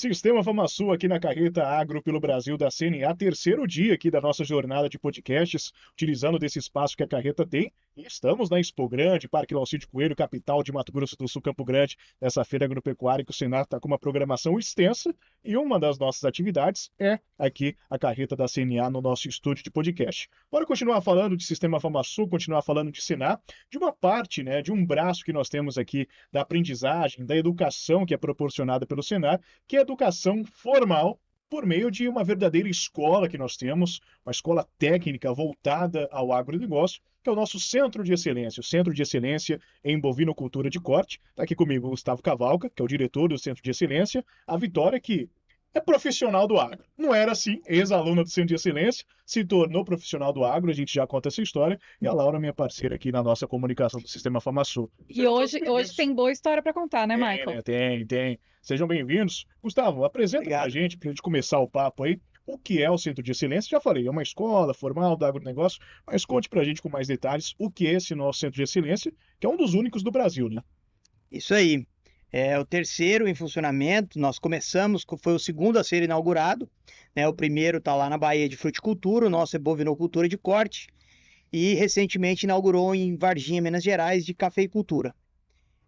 Sistema FamaSul aqui na Carreta Agro pelo Brasil da CNA, terceiro dia aqui da nossa jornada de podcasts, utilizando desse espaço que a Carreta tem. E estamos na Expo Grande, Parque Laucídio Coelho, capital de Mato Grosso do Sul, Campo Grande, nessa feira agropecuária que o Senar está com uma programação extensa. E uma das nossas atividades é aqui a Carreta da CNA no nosso estúdio de podcast. Bora continuar falando de Sistema FamaSul, continuar falando de Senar, de uma parte, né, de um braço que nós temos aqui da aprendizagem, da educação que é proporcionada pelo Senar, que é a educação formal por meio de uma verdadeira escola que nós temos, uma escola técnica voltada ao agronegócio, que é o nosso Centro de Excelência, o Centro de Excelência em Bovinocultura de Corte. Está aqui comigo o Gustavo Cavalca, que é o diretor do Centro de Excelência, a Vitória, que é profissional do agro. Não era assim, ex-aluna do Centro de Excelência, se tornou profissional do agro, a gente já conta essa história, e a Laura, minha parceira aqui na nossa comunicação do Sistema FamaSul. E hoje tem boa história para contar, né, Michael? Tem. Sejam bem-vindos. Gustavo, apresenta para a gente começar o papo aí, o que é o Centro de Excelência. Já falei, é uma escola formal do agronegócio, mas conte para a gente com mais detalhes o que é esse nosso Centro de Excelência, que é um dos únicos do Brasil, né? Isso aí. É o terceiro em funcionamento. Nós começamos, foi o segundo a ser inaugurado, né? O primeiro está lá na Bahia de fruticultura, o nosso é bovinocultura de corte, e recentemente inaugurou em Varginha, Minas Gerais, de cafeicultura.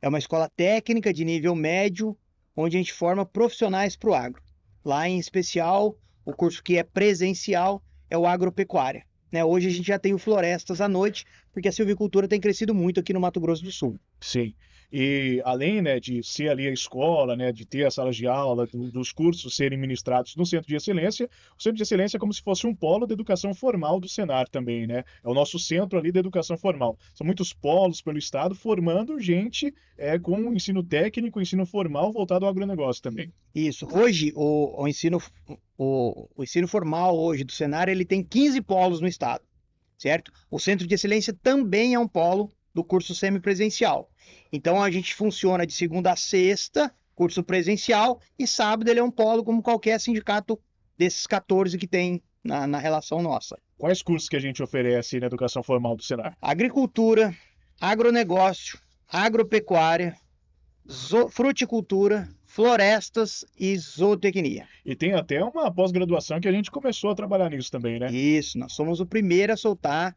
É uma escola técnica de nível médio, onde a gente forma profissionais para o agro. Lá, em especial, o curso que é presencial é o agropecuária, né? Hoje a gente já tem o Florestas à noite, porque a silvicultura tem crescido muito aqui no Mato Grosso do Sul. Sim. E além, né, de ser ali a escola, né, de ter as salas de aula, dos cursos serem ministrados no Centro de Excelência, o Centro de Excelência é como se fosse um polo de educação formal do Senar também, né? É o nosso centro ali da educação formal. São muitos polos pelo estado formando gente com ensino técnico, ensino formal voltado ao agronegócio também. Isso. Hoje, o ensino formal hoje do Senar, ele tem 15 polos no estado, certo? O Centro de Excelência também é um polo do curso semipresencial. Então, a gente funciona de segunda a sexta, curso presencial, e sábado ele é um polo como qualquer sindicato desses 14 que tem na relação nossa. Quais cursos que a gente oferece na educação formal do Senar? Agricultura, agronegócio, agropecuária, fruticultura, florestas e zootecnia. E tem até uma pós-graduação que a gente começou a trabalhar nisso também, né? Isso, nós somos o primeiro a soltar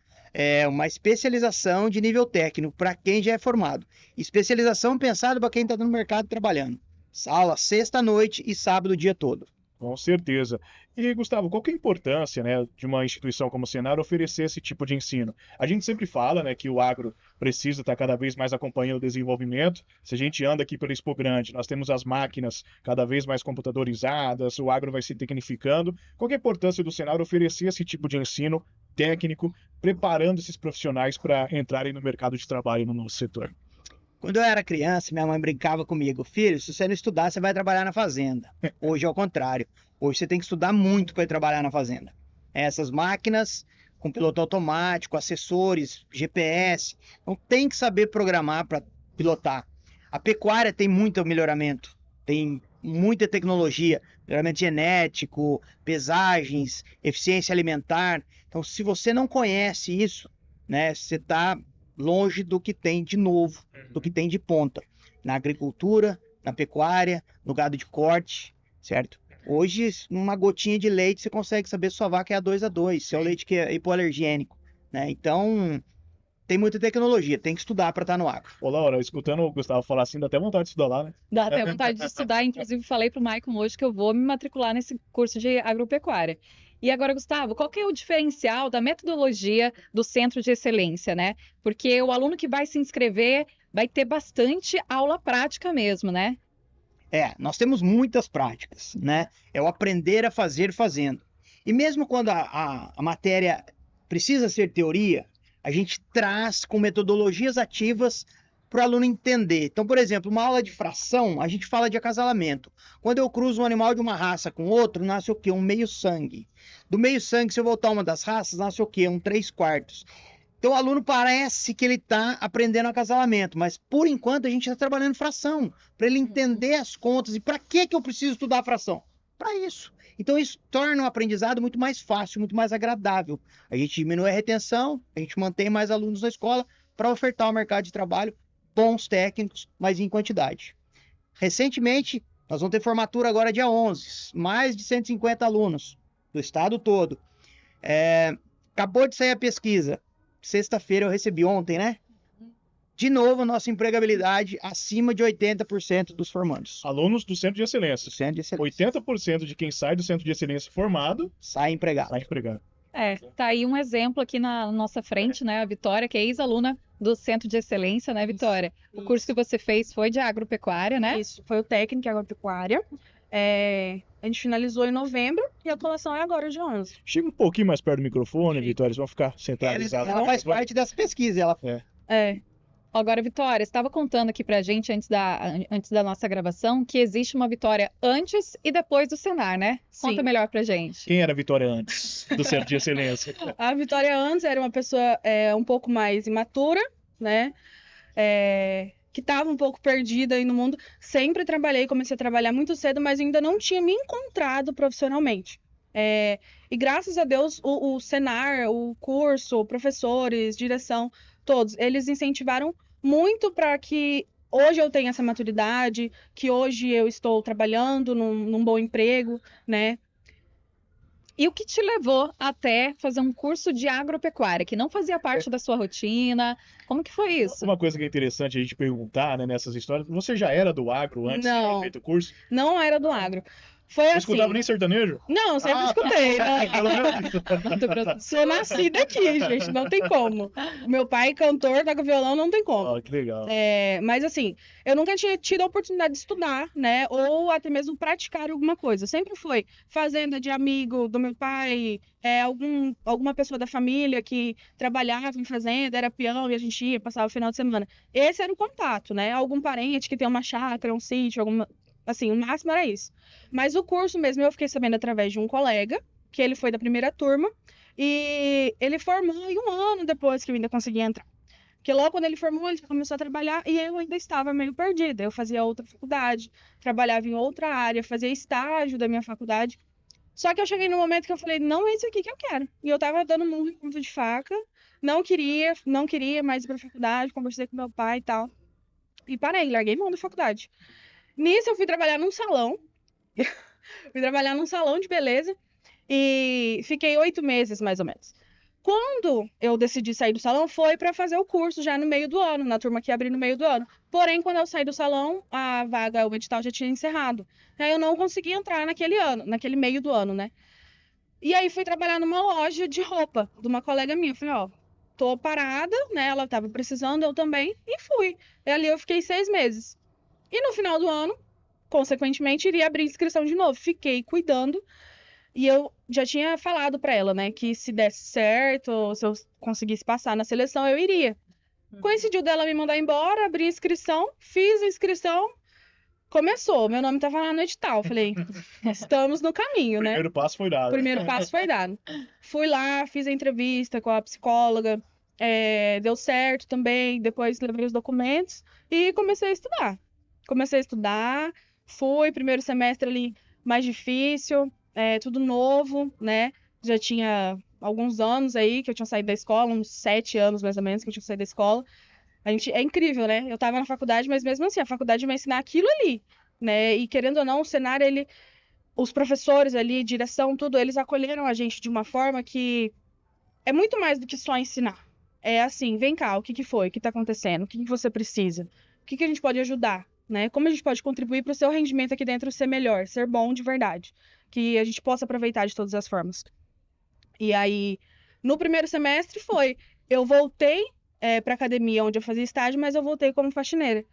uma especialização de nível técnico para quem já é formado. Especialização pensada para quem está no mercado trabalhando. Aula sexta-noite e sábado o dia todo. Com certeza. E, Gustavo, qual que é a importância, né, de uma instituição como o Senar oferecer esse tipo de ensino? A gente sempre fala, né, que o agro precisa estar cada vez mais acompanhando o desenvolvimento. Se a gente anda aqui pela Expo Grande, nós temos as máquinas cada vez mais computadorizadas, o agro vai se tecnificando. Qual que é a importância do Senar oferecer esse tipo de ensino técnico, preparando esses profissionais para entrarem no mercado de trabalho no nosso setor? Quando eu era criança, minha mãe brincava comigo: filho, se você não estudar, você vai trabalhar na fazenda. Hoje é o contrário. Hoje você tem que estudar muito para ir trabalhar na fazenda. Essas máquinas com piloto automático, assessores, GPS, então tem que saber programar para pilotar. A pecuária tem muito melhoramento, tem muita tecnologia, melhoramento genético, pesagens, eficiência alimentar. Então, se você não conhece isso, né, você está longe do que tem de novo, do que tem de ponta, na agricultura, na pecuária, no gado de corte, certo? Hoje, numa gotinha de leite, você consegue saber se sua vaca é A2, se é o leite que é hipoalergênico, né? Então, tem muita tecnologia, tem que estudar para estar no agro. Ô, Laura, escutando o Gustavo falar assim, dá até vontade de estudar lá, né? Dá até vontade de estudar, inclusive falei para o Michael hoje que eu vou me matricular nesse curso de agropecuária. E agora, Gustavo, qual que é o diferencial da metodologia do Centro de Excelência, né? Porque o aluno que vai se inscrever vai ter bastante aula prática mesmo, né? Nós temos muitas práticas, né? É o aprender a fazer fazendo. E mesmo quando a matéria precisa ser teoria, a gente traz com metodologias ativas para o aluno entender. Então, por exemplo, uma aula de fração, a gente fala de acasalamento. Quando eu cruzo um animal de uma raça com outro, nasce o quê? Um meio-sangue. Do meio-sangue, se eu voltar uma das raças, nasce o quê? Um 3/4. Então, o aluno parece que ele está aprendendo acasalamento, mas, por enquanto, a gente está trabalhando fração, para ele entender as contas. E para que eu preciso estudar fração? Para isso. Então, isso torna o aprendizado muito mais fácil, muito mais agradável. A gente diminui a retenção, a gente mantém mais alunos na escola para ofertar ao mercado de trabalho bons técnicos, mas em quantidade. Recentemente, Nós vamos ter formatura agora dia 11, mais de 150 alunos do estado todo. Acabou de sair a pesquisa, sexta-feira eu recebi ontem, né? De novo, nossa empregabilidade acima de 80% dos formandos. Alunos do Centro de Excelência. 80% de quem sai do Centro de Excelência formado sai empregado. Sai empregado. Tá aí um exemplo aqui na nossa frente, né? A Vitória, que é ex-aluna do Centro de Excelência, né, Vitória? O curso que você fez foi de agropecuária, né? Isso, foi o técnico em agropecuária. A gente finalizou em novembro e a colação é agora, dia 11. Chega um pouquinho mais perto do microfone, Vitória, eles vão ficar centralizados. Ela faz parte dessa pesquisa, ela... Agora, Vitória, você estava contando aqui pra gente, antes da nossa gravação, que existe uma Vitória antes e depois do Senar, né? Sim. Conta melhor pra gente. Quem era a Vitória antes do Centro de Excelência? A Vitória antes era uma pessoa um pouco mais imatura, né? Que estava um pouco perdida aí no mundo. Sempre trabalhei, comecei a trabalhar muito cedo, mas ainda não tinha me encontrado profissionalmente. E graças a Deus, o Senar, o curso, professores, direção, todos, eles incentivaram muito para que hoje eu tenha essa maturidade, que hoje eu estou trabalhando num bom emprego, né? E o que te levou até fazer um curso de agropecuária, que não fazia parte da sua rotina? Como que foi isso? Uma coisa que é interessante a gente perguntar, né, nessas histórias, você já era do agro antes de ter feito o curso? Não era do agro. Foi Não assim. escutava nem sertanejo? Não, sempre escutei. Né? Sou nascida aqui, gente, não tem como. Meu pai, cantor, toca violão, não tem como. Que legal. Mas assim, eu nunca tinha tido a oportunidade de estudar, né? Ou até mesmo praticar alguma coisa. Sempre foi fazenda de amigo do meu pai, alguma pessoa da família que trabalhava em fazenda, era peão e a gente ia, passava o final de semana. Esse era o contato, né? Algum parente que tem uma chácara, um sítio, alguma... Assim, o máximo era isso. Mas o curso mesmo eu fiquei sabendo através de um colega, que ele foi da primeira turma, e ele formou em um ano depois que eu ainda consegui entrar. Porque logo quando ele formou, ele já começou a trabalhar e eu ainda estava meio perdida. Eu fazia outra faculdade, trabalhava em outra área, fazia estágio da minha faculdade. Só que eu cheguei no momento que eu falei, não é isso aqui que eu quero. E eu tava dando muito ponto de faca, não queria mais ir pra faculdade, conversei com meu pai e tal. E parei, larguei mão da faculdade. Nisso eu fui trabalhar num salão, de beleza e fiquei 8 meses mais ou menos. Quando eu decidi sair do salão foi para fazer o curso já no meio do ano, na turma que abri no meio do ano. Porém, quando eu saí do salão, o edital já tinha encerrado. Aí eu não consegui entrar naquele meio do ano, né? E aí fui trabalhar numa loja de roupa de uma colega minha. Falei, tô parada, né? Ela tava precisando, eu também, e fui. E ali eu fiquei 6 meses. E no final do ano, consequentemente, iria abrir inscrição de novo. Fiquei cuidando. E eu já tinha falado para ela, né, que se desse certo, se eu conseguisse passar na seleção, eu iria. Coincidiu dela me mandar embora, abri a inscrição, fiz a inscrição, começou. Meu nome tava lá no edital. Falei, estamos no caminho, né? Primeiro passo foi dado. Primeiro passo foi dado. Fui lá, fiz a entrevista com a psicóloga, deu certo também. Depois levei os documentos e comecei a estudar. Fui, primeiro semestre ali mais difícil, tudo novo, né? Já tinha alguns anos aí que eu tinha saído da escola, uns 7 anos mais ou menos que eu tinha saído da escola. É incrível, né? Eu tava na faculdade, mas mesmo assim, a faculdade vai ensinar aquilo ali, né? E querendo ou não, o Senar, os professores ali, direção, tudo, eles acolheram a gente de uma forma que é muito mais do que só ensinar. É assim, vem cá, o que foi? O que tá acontecendo? O que você precisa? O que a gente pode ajudar? Né? Como a gente pode contribuir para o seu rendimento aqui dentro ser melhor, ser bom de verdade, que a gente possa aproveitar de todas as formas. E aí, no primeiro semestre eu voltei para academia onde eu fazia estágio, mas eu voltei como faxineira.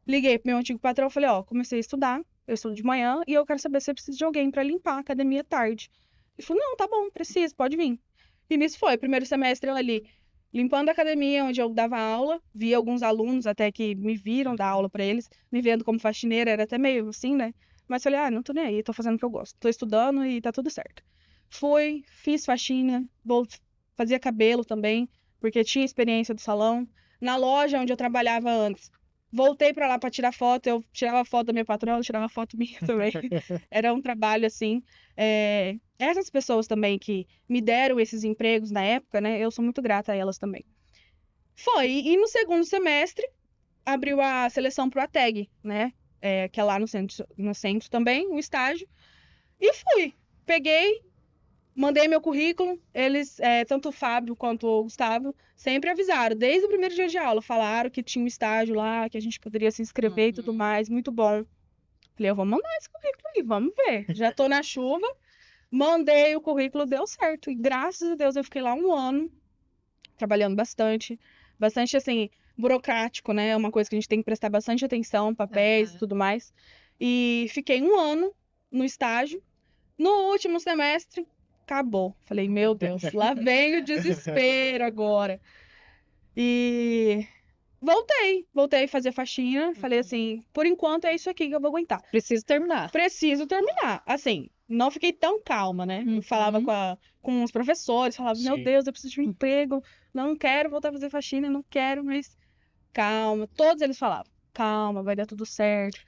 Liguei pro meu antigo patrão, falei, comecei a estudar, eu estudo de manhã e eu quero saber se eu preciso de alguém para limpar a academia à tarde. Ele falou, não, tá bom, preciso, pode vir. E nisso primeiro semestre eu ali, limpando a academia onde eu dava aula, vi alguns alunos até que me viram dar aula para eles, me vendo como faxineira, era até meio assim, né? Mas falei, não tô nem aí, tô fazendo o que eu gosto, tô estudando e tá tudo certo. Fui, fiz faxina, fazia cabelo também, porque tinha experiência do salão. Na loja onde eu trabalhava antes, voltei para lá para tirar foto, eu tirava foto da minha patroa, tirava foto minha também. Era um trabalho assim. Essas pessoas também que me deram esses empregos na época, né? Eu sou muito grata a elas também. E no segundo semestre, abriu a seleção pro ATEG, né? que é lá no centro também, um estágio. E fui. Peguei, mandei meu currículo. Eles, tanto o Fábio quanto o Gustavo, sempre avisaram. Desde o primeiro dia de aula, falaram que tinha um estágio lá, que a gente poderia se inscrever e tudo mais. Muito bom. Falei, eu vou mandar esse currículo aí, vamos ver. Já tô na chuva. Mandei o currículo, deu certo. E graças a Deus eu fiquei lá um ano, trabalhando bastante. Bastante, assim, burocrático, né? É uma coisa que a gente tem que prestar bastante atenção, papéis e tudo mais. E fiquei um ano no estágio. No último semestre, acabou. Falei, meu Deus, lá vem o desespero agora. E voltei a fazer faxina. Falei assim, por enquanto é isso aqui que eu vou aguentar. Preciso terminar. Preciso terminar. Assim, não fiquei tão calma, né? Eu falava com os professores, falava, meu Sim. Deus, eu preciso de um emprego, não quero voltar a fazer faxina, não quero, mas calma. Todos eles falavam, calma, vai dar tudo certo.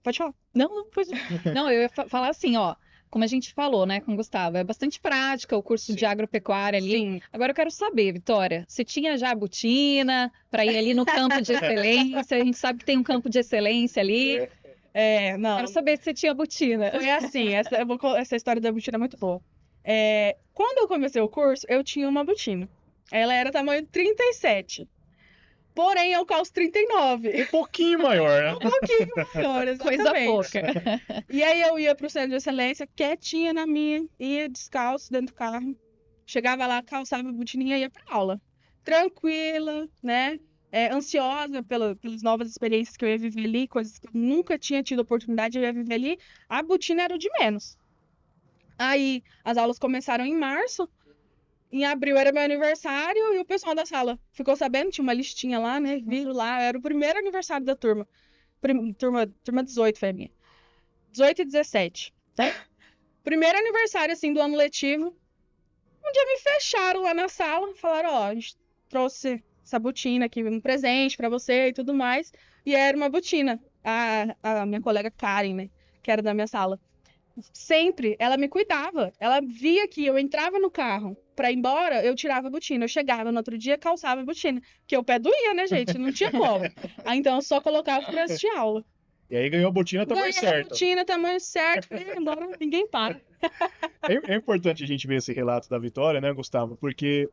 Pode falar. Não, pois... não, eu ia falar assim, ó. Como a gente falou, né, com o Gustavo, é bastante prática o curso de agropecuária ali. Sim. Agora eu quero saber, Vitória, você tinha já a botina para ir ali no campo de excelência? A gente sabe que tem um campo de excelência ali. Não. Quero saber se você tinha botina. Foi assim, essa história da botina é muito boa. Quando eu comecei o curso, eu tinha uma botina. Ela era tamanho 37. Porém, eu calço 39. Um pouquinho maior, né? Um pouquinho maior, Coisa exatamente. pouca. E aí eu ia pro centro de excelência, quietinha na minha, ia descalço dentro do carro. Chegava lá, calçava a botininha e ia pra aula. Tranquila, né? Ansiosa pelas novas experiências que eu ia viver ali, coisas que eu nunca tinha tido oportunidade de viver ali. A botina era o de menos. Aí as aulas começaram em março. Em abril era meu aniversário e o pessoal da sala ficou sabendo, tinha uma listinha lá, né? Viram lá, era o primeiro aniversário da turma. Turma 18 foi a minha. 18 e 17, tá? Primeiro aniversário, assim, do ano letivo. Um dia me fecharam lá na sala, falaram, ó, a gente trouxe essa botina aqui, um presente pra você e tudo mais. E era uma botina. A minha colega Karen, né? Que era da minha sala. Sempre, ela me cuidava. Ela via que eu entrava no carro pra ir embora, eu tirava a botina. Eu chegava no outro dia, calçava a botina. Porque o pé doía, né, gente? Não tinha como. Aí, então, eu só colocava pra assistir aula. E aí ganhou a botina tamanho Ganhei a certo. botina, tamanho certo. E agora ninguém para. É importante a gente ver esse relato da Vitória, né, Gustavo? Porque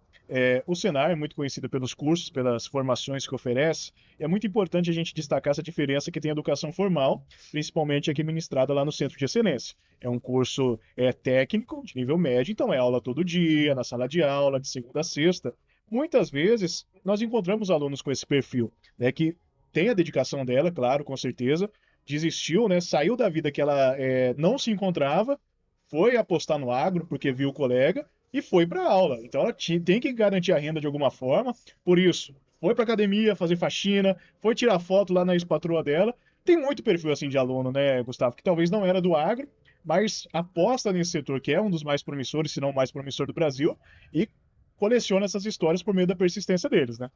o Senar é muito conhecido pelos cursos, pelas formações que oferece. E é muito importante a gente destacar essa diferença que tem a educação formal, principalmente aqui ministrada lá no Centro de Excelência. É um curso técnico, de nível médio, então é aula todo dia, na sala de aula, de segunda a sexta. Muitas vezes, nós encontramos alunos com esse perfil, né, que tem a dedicação dela, claro, com certeza, desistiu, né, saiu da vida que ela não se encontrava, foi apostar no agro porque viu o colega e foi para a aula. Então ela tem que garantir a renda de alguma forma, por isso foi para academia fazer faxina, foi tirar foto lá na ex-patroa dela. Tem muito perfil assim de aluno, né, Gustavo, que talvez não era do agro, mas aposta nesse setor que é um dos mais promissores, se não o mais promissor do Brasil, e coleciona essas histórias por meio da persistência deles, né?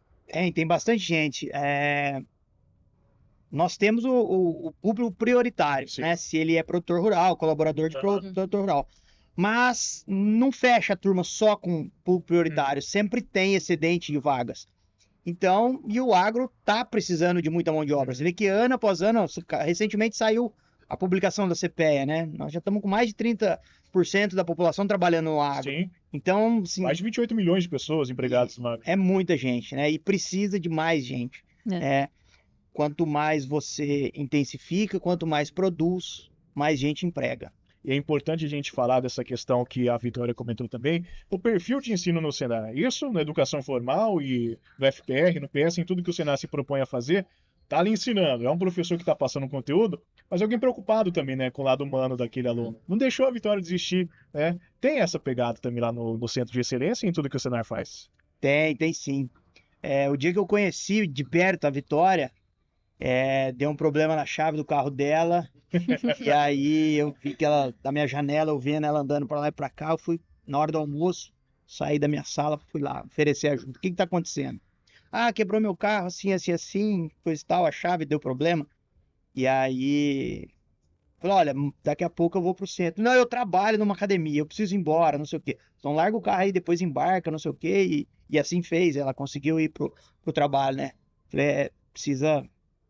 Tem bastante gente. Nós temos o público prioritário, Sim. né? Se ele é produtor rural, colaborador de produtor rural. Mas não fecha a turma só com público prioritário, sempre tem excedente de vagas. Então, e o agro tá precisando de muita mão de obra. Você vê que ano após ano, recentemente saiu a publicação da CPEA, né? Nós já estamos com mais de 30% da população trabalhando no agro. Sim. Então, assim, Mais de 28 milhões de pessoas empregadas no agro. é muita gente, né? E precisa de mais gente. Quanto mais você intensifica, quanto mais produz, mais gente emprega. E é importante a gente falar dessa questão que a Vitória comentou também, o perfil de ensino no Senar. Isso na educação formal e no FPR, no PS, em tudo que o Senar se propõe a fazer, tá ali ensinando. É um professor que está passando um conteúdo, mas alguém preocupado também, né, com o lado humano daquele aluno. Não deixou a Vitória desistir, né? Tem essa pegada também lá no Centro de Excelência em tudo que o Senar faz. Tem sim. O dia que eu conheci de perto a Vitória, deu um problema na chave do carro dela. E aí eu vi que ela, da minha janela, eu vendo ela andando para lá e para cá. Eu fui, na hora do almoço, saí da minha sala, fui lá oferecer ajuda. O que tá acontecendo? Ah, quebrou meu carro, assim, coisa e tal, a chave deu problema. E aí, falei, olha, daqui a pouco eu vou pro centro. Não, eu trabalho numa academia, eu preciso ir embora, não sei o quê. Então larga o carro aí, depois embarca, não sei o quê. E assim fez, ela conseguiu ir pro trabalho, né? Falei, precisa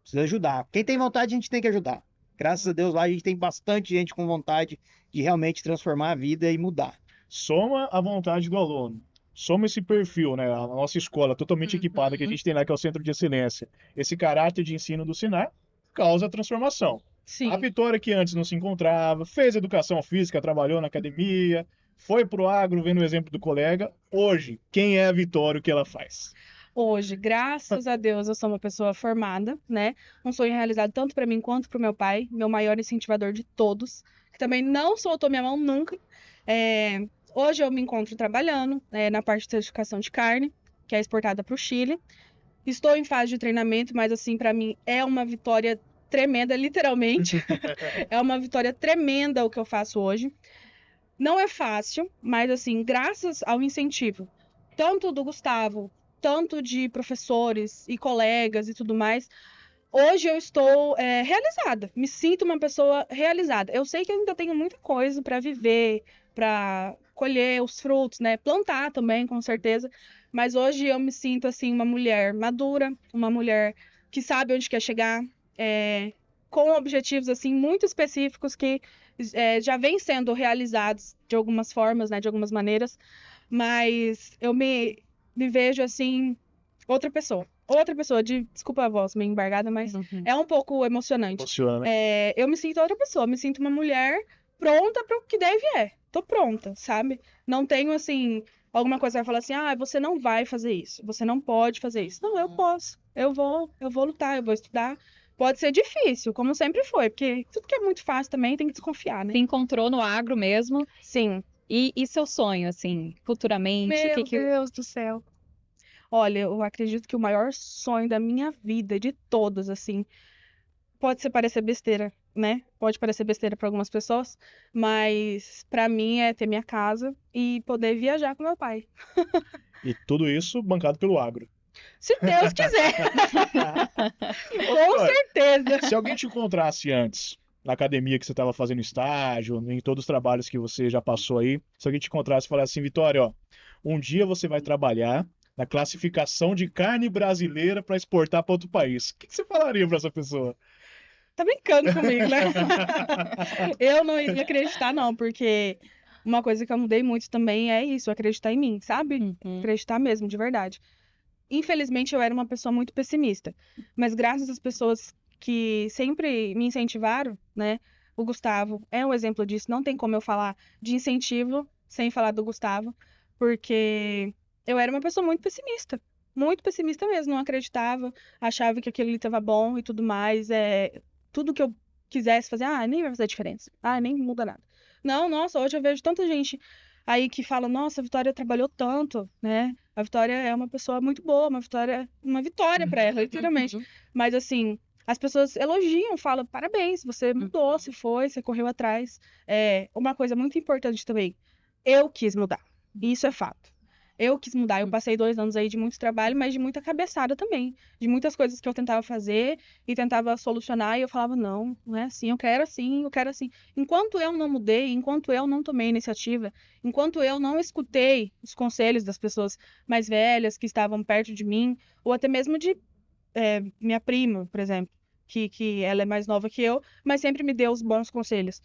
Precisa ajudar. Quem tem vontade, a gente tem que ajudar. Graças a Deus, lá a gente tem bastante gente com vontade de realmente transformar a vida e mudar. Soma a vontade do aluno. Soma esse perfil, né? A nossa escola totalmente equipada que a gente tem lá, que é o Centro de Excelência. Esse caráter de ensino do Sinar causa transformação. Sim. A Vitória, que antes não se encontrava, fez educação física, trabalhou na academia, foi pro agro, vendo o exemplo do colega. Hoje, quem é a Vitória, o que ela faz? Hoje, graças a Deus, eu sou uma pessoa formada, né? Um sonho realizado tanto para mim quanto para o meu pai, meu maior incentivador de todos, que também não soltou minha mão nunca. Hoje eu me encontro trabalhando na parte de certificação de carne, que é exportada para o Chile. Estou em fase de treinamento, mas assim, para mim é uma vitória tremenda, literalmente. É uma vitória tremenda o que eu faço hoje. Não é fácil, mas assim, graças ao incentivo, tanto do Gustavo, tanto de professores e colegas e tudo mais, hoje eu estou realizada. Me sinto uma pessoa realizada. Eu sei que eu ainda tenho muita coisa para viver, para colher os frutos, né? Plantar também, com certeza. Mas hoje eu me sinto assim uma mulher madura, uma mulher que sabe onde quer chegar, com objetivos assim muito específicos que já vêm sendo realizados de algumas formas, né? De algumas maneiras. Mas eu me vejo assim outra pessoa. Outra pessoa, desculpa a voz meio embargada, mas é um pouco emocionante. Emociona, né? Eu me sinto outra pessoa, me sinto uma mulher pronta para o que deve Tô pronta, sabe? Não tenho, assim, alguma coisa que vai falar assim, você não vai fazer isso, você não pode fazer isso. Não, eu posso, eu vou lutar, eu vou estudar. Pode ser difícil, como sempre foi, porque tudo que é muito fácil também tem que desconfiar, né? Se encontrou no agro mesmo. Sim. E seu sonho, assim, futuramente? Meu Deus do céu. Olha, eu acredito que o maior sonho da minha vida, de todos, assim, pode parecer besteira, né? Pode parecer besteira para algumas pessoas, mas para mim é ter minha casa e poder viajar com meu pai. E tudo isso bancado pelo agro. Se Deus quiser. Com certeza. Se alguém te encontrasse antes, na academia que você estava fazendo estágio, em todos os trabalhos que você já passou aí, se alguém te encontrasse e falasse assim, Vitória, ó, um dia você vai trabalhar na classificação de carne brasileira para exportar para outro país. O que você falaria para essa pessoa? Tá brincando comigo, né? Eu não iria acreditar, não, porque uma coisa que eu mudei muito também é isso, acreditar em mim, sabe? Acreditar mesmo, de verdade. Infelizmente, eu era uma pessoa muito pessimista, mas graças às pessoas que sempre me incentivaram, né? O Gustavo é um exemplo disso, não tem como eu falar de incentivo sem falar do Gustavo, porque eu era uma pessoa muito pessimista mesmo, não acreditava, achava que aquilo ali estava bom e tudo mais, tudo que eu quisesse fazer, nem vai fazer diferença, nem muda nada. Não, nossa, hoje eu vejo tanta gente aí que fala, nossa, a Vitória trabalhou tanto, né? A Vitória é uma pessoa muito boa, uma vitória para ela, literalmente. Mas assim, as pessoas elogiam, falam, parabéns, você mudou, você correu atrás. Uma coisa muito importante também, eu quis mudar, isso é fato. Eu quis mudar, eu passei 2 anos aí de muito trabalho, mas de muita cabeçada também. De muitas coisas que eu tentava fazer e tentava solucionar, e eu falava, não é assim, eu quero assim, eu quero assim. Enquanto eu não mudei, enquanto eu não tomei iniciativa, enquanto eu não escutei os conselhos das pessoas mais velhas que estavam perto de mim, ou até mesmo de minha prima, por exemplo, que ela é mais nova que eu, mas sempre me deu os bons conselhos.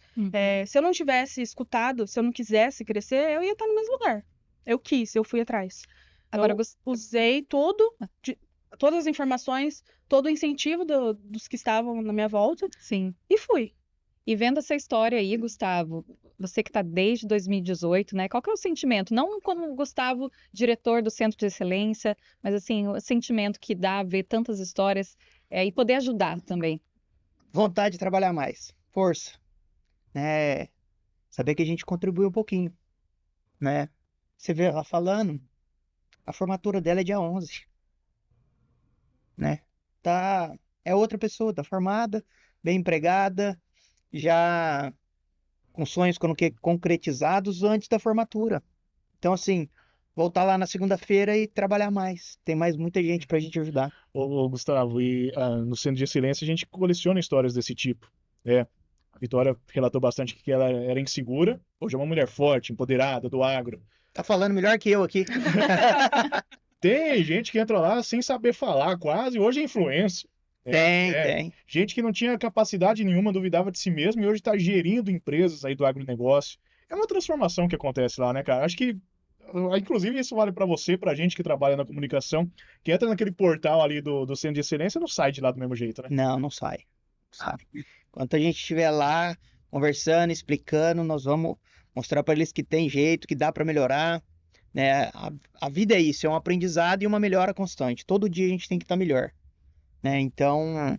Se eu não tivesse escutado, se eu não quisesse crescer, eu ia estar no mesmo lugar. Eu fui atrás. Agora, eu usei todas as informações, todo o incentivo dos que estavam na minha volta. Sim. E fui. E vendo essa história aí, Gustavo, você que está desde 2018, né? Qual que é o sentimento? Não como Gustavo, diretor do Centro de Excelência, mas assim, o sentimento que dá a ver tantas histórias e poder ajudar também. Vontade de trabalhar mais. Força. Né? Saber que a gente contribuiu um pouquinho. Né? Você vê ela falando, a formatura dela é dia 11. Né? É outra pessoa, tá formada, bem empregada, já com sonhos concretizados antes da formatura. Então, assim, voltar lá na segunda-feira e trabalhar mais. Tem muita gente pra gente ajudar. Ô, Gustavo, e no Centro de Excelência a gente coleciona histórias desse tipo. A Vitória relatou bastante que ela era insegura, hoje é uma mulher forte, empoderada, do agro. Tá falando melhor que eu aqui. Tem gente que entra lá sem saber falar quase, hoje é influência. Tem. Gente que não tinha capacidade nenhuma, duvidava de si mesmo e hoje está gerindo empresas aí do agronegócio. É uma transformação que acontece lá, né, cara? Acho que, inclusive, isso vale para você, pra gente que trabalha na comunicação, que entra naquele portal ali do Centro de Excelência, não sai de lá do mesmo jeito, né? Não sai. Sabe? Enquanto a gente estiver lá conversando, explicando, nós vamos mostrar para eles que tem jeito, que dá para melhorar, né? A vida é isso, é um aprendizado e uma melhora constante. Todo dia a gente tem que estar melhor, né? Então,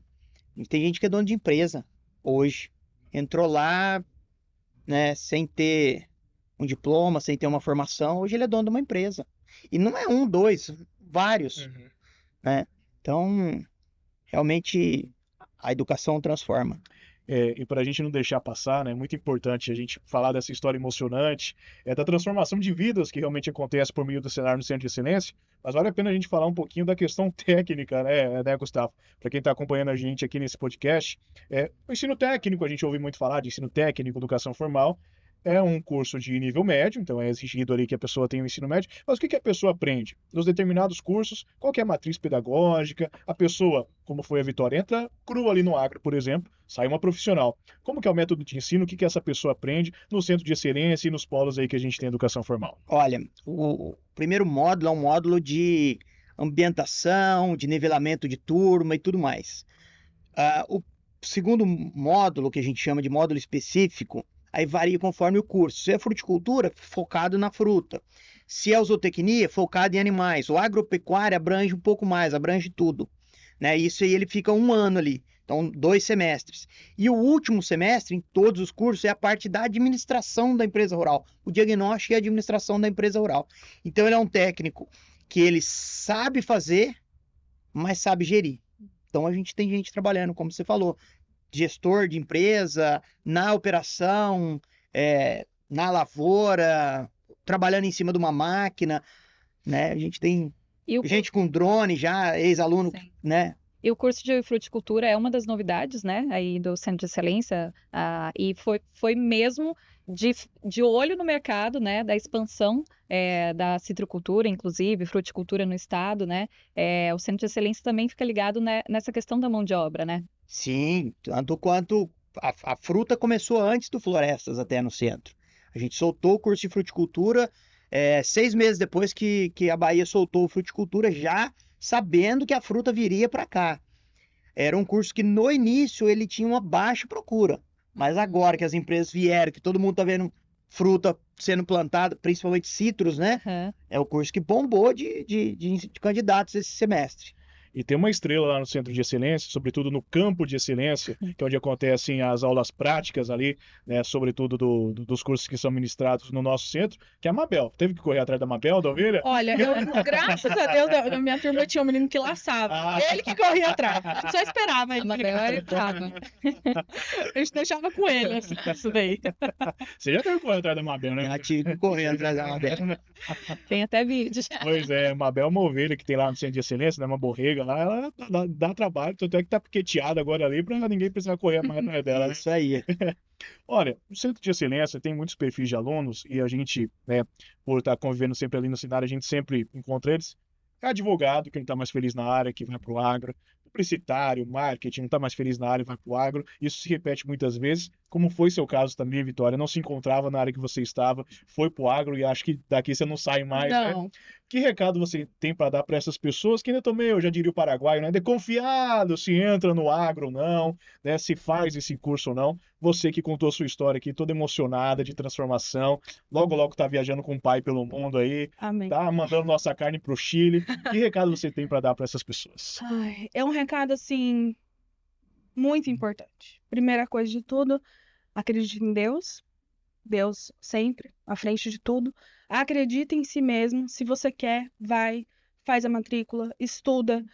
tem gente que é dono de empresa hoje. Entrou lá, né, sem ter um diploma, sem ter uma formação, hoje ele é dono de uma empresa. E não é um, dois, vários, né? Então, realmente a educação transforma. E para a gente não deixar passar, né, é muito importante a gente falar dessa história emocionante, da transformação de vidas que realmente acontece por meio do cenário no Centro de Excelência, mas vale a pena a gente falar um pouquinho da questão técnica, né, Gustavo? Para quem está acompanhando a gente aqui nesse podcast, o ensino técnico, a gente ouve muito falar de ensino técnico, educação formal, é um curso de nível médio, então é exigido ali que a pessoa tenha o ensino médio, mas o que a pessoa aprende? Nos determinados cursos, qual que é a matriz pedagógica? A pessoa, como foi a Vitória, entra crua ali no agro, por exemplo, sai uma profissional. Como que é o método de ensino? O que essa pessoa aprende no centro de excelência e nos polos aí que a gente tem educação formal? Olha, o primeiro módulo é um módulo de ambientação, de nivelamento de turma e tudo mais. O segundo módulo, que a gente chama de módulo específico, aí varia conforme o curso. Se é fruticultura, focado na fruta. Se é zootecnia, focado em animais. O agropecuária abrange um pouco mais, abrange tudo, né? Isso aí ele fica um ano ali. Então, 2 semestres. E o último semestre, em todos os cursos, é a parte da administração da empresa rural. O diagnóstico e a administração da empresa rural. Então, ele é um técnico que ele sabe fazer, mas sabe gerir. Então, a gente tem gente trabalhando, como você falou, gestor de empresa, na operação, na lavoura, trabalhando em cima de uma máquina, né? A gente tem gente com drone já, ex-aluno, né? E o curso de fruticultura é uma das novidades, né, aí do Centro de Excelência, e foi mesmo de olho no mercado, né, da expansão da citricultura, inclusive, fruticultura no estado, né, o Centro de Excelência também fica ligado, né, nessa questão da mão de obra, né? Sim, tanto quanto a fruta começou antes do Florestas até no centro. A gente soltou o curso de fruticultura 6 meses depois que a Bahia soltou o fruticultura, já sabendo que a fruta viria para cá. Era um curso que no início ele tinha uma baixa procura, mas agora que as empresas vieram, que todo mundo está vendo fruta sendo plantada, principalmente citros, né? É o curso que bombou de candidatos esse semestre. E tem uma estrela lá no Centro de Excelência, sobretudo no campo de excelência, que é onde acontecem as aulas práticas ali, né, sobretudo dos cursos que são ministrados no nosso centro, que é a Mabel. Teve que correr atrás da Mabel, da ovelha? Olha, graças a Deus, na minha turma tinha um menino que laçava. Ele que corria atrás. Só esperava ele. A Mabel estava. A gente deixava com ele, assim, isso daí. Você já teve que correr atrás da Mabel, né? Já tive que correr atrás da Mabel. Tem até vídeos. Pois é, a Mabel é uma ovelha que tem lá no Centro de Excelência, né, uma borrega lá, ela dá trabalho, tanto é que tá piqueteada agora ali pra ninguém precisar correr mais atrás dela, né? Isso aí. Olha, no Centro de Excelência tem muitos perfis de alunos e a gente, né, por estar convivendo sempre ali no cenário, a gente sempre encontra eles. É advogado, que não está mais feliz na área, que vai para o agro. Publicitário, marketing, não está mais feliz na área e vai para o agro. Isso se repete muitas vezes, como foi seu caso também, Vitória. Não se encontrava na área que você estava, foi para o agro e acho que daqui você não sai mais, Não. né? Que recado você tem para dar para essas pessoas que ainda também, eu já diria o paraguaio, né? Desconfiado se entra no agro ou não, né? Se faz esse curso ou não. Você que contou a sua história aqui, toda emocionada de transformação, logo tá viajando com o pai pelo mundo aí, Amém. tá mandando nossa carne pro Chile. Que recado você tem para dar para essas pessoas? Ai, é um recado, assim, muito importante. Primeira coisa de tudo, acredite em Deus. Deus sempre, à frente de tudo. Acredite em si mesmo. Se você quer, vai, faz a matrícula, estuda,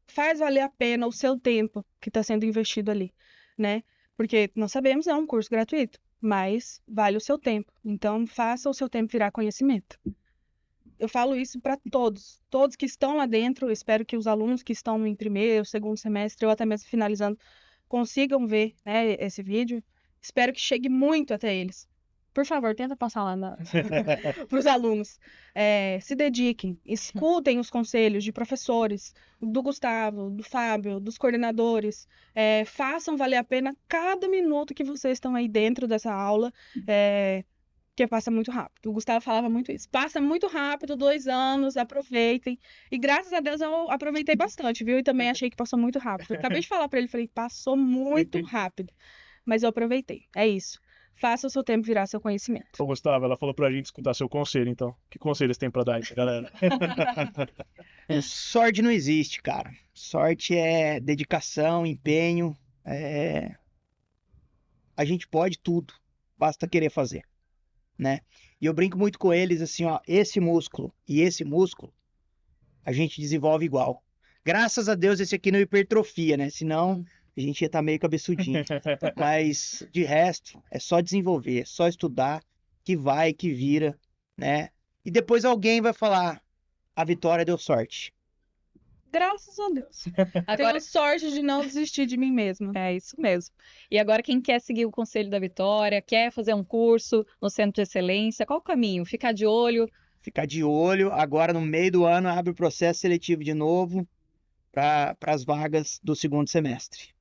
faz valer a pena o seu tempo que está sendo investido ali, né? Porque nós sabemos, é um curso gratuito, mas vale o seu tempo. Então, faça o seu tempo virar conhecimento. Eu falo isso para todos que estão lá dentro. Eu espero que os alunos que estão em primeiro, segundo semestre, ou até mesmo finalizando, consigam ver, né, esse vídeo. Espero que chegue muito até eles, por favor, tenta passar lá para os alunos. Se dediquem, escutem os conselhos de professores, do Gustavo, do Fábio, dos coordenadores. Façam valer a pena cada minuto que vocês estão aí dentro dessa aula, que passa muito rápido. O Gustavo falava muito isso. Passa muito rápido, 2 anos, aproveitem. E graças a Deus eu aproveitei bastante, viu? E também achei que passou muito rápido. Eu acabei de falar para ele, falei, passou muito rápido. Mas eu aproveitei. É isso. Faça o seu tempo virar seu conhecimento. Ô, Gustavo, ela falou pra gente escutar seu conselho, então. Que conselhos tem pra dar aí, galera? Sorte não existe, cara. Sorte é dedicação, empenho. A gente pode tudo. Basta querer fazer, né? E eu brinco muito com eles assim, ó, esse músculo e esse músculo a gente desenvolve igual. Graças a Deus esse aqui não hipertrofia, né? Senão a gente ia estar meio cabeçudinho. Mas de resto é só desenvolver, é só estudar, que vai, que vira, né? E depois alguém vai falar, a Vitória deu sorte. Graças a Deus. Agora, Tenho sorte de não desistir de mim mesma. é isso mesmo. E agora, quem quer seguir o conselho da Vitória, quer fazer um curso no Centro de Excelência, qual o caminho? Ficar de olho. Ficar de olho, agora no meio do ano abre o processo seletivo de novo para as vagas do segundo semestre.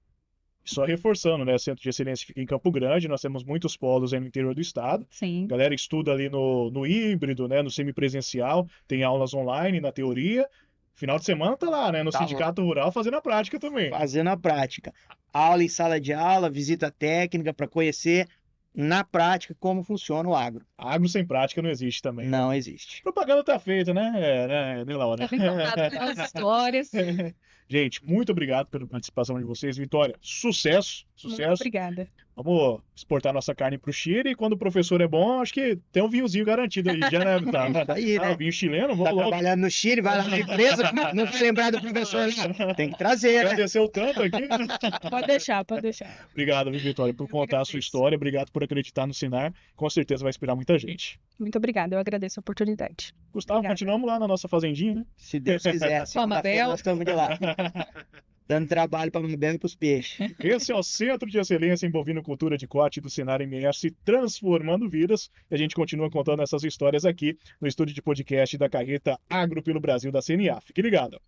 Só reforçando, né? O Centro de Excelência fica em Campo Grande, nós temos muitos polos aí no interior do estado. Sim. A galera estuda ali no híbrido, né? No semipresencial, tem aulas online na teoria. Final de semana tá lá, né? No Tá lá. Sindicato Rural fazendo a prática também. Fazendo a prática. Aula em sala de aula, visita técnica para conhecer na prática como funciona o agro. Agro sem prática não existe também. Não existe. Propaganda tá feita, né? Né, Laura? Tá bem contado com as histórias. Gente, muito obrigado pela participação de vocês. Vitória, sucesso, Muito sucesso. obrigada. Vamos exportar nossa carne pro Chile e quando o professor é bom, acho que tem um vinhozinho garantido aí, já, né, Vitória? Tá aí, né? Vinho chileno, Tá vamos logo. trabalhando no Chile, vai lá na empresa, não se lembrar do professor lá. Tem que trazer, né? Agradeceu tanto aqui. Pode deixar, pode deixar. Obrigado, viu, Vitória, por contar a sua história. Obrigado por acreditar no Sinar. Com certeza vai inspirar muita gente. Muito obrigada, eu agradeço a oportunidade. Gustavo, Obrigada. continuamos lá na nossa fazendinha, né? Se Deus quiser. Segunda-feira nós estamos de lá. Dando trabalho para a Mabel e para os peixes. Esse é o Centro de Excelência em Bovinocultura de Corte do Sinar MS, transformando vidas. E a gente continua contando essas histórias aqui no estúdio de podcast da Carreta Agro pelo Brasil da CNA. Fique ligado.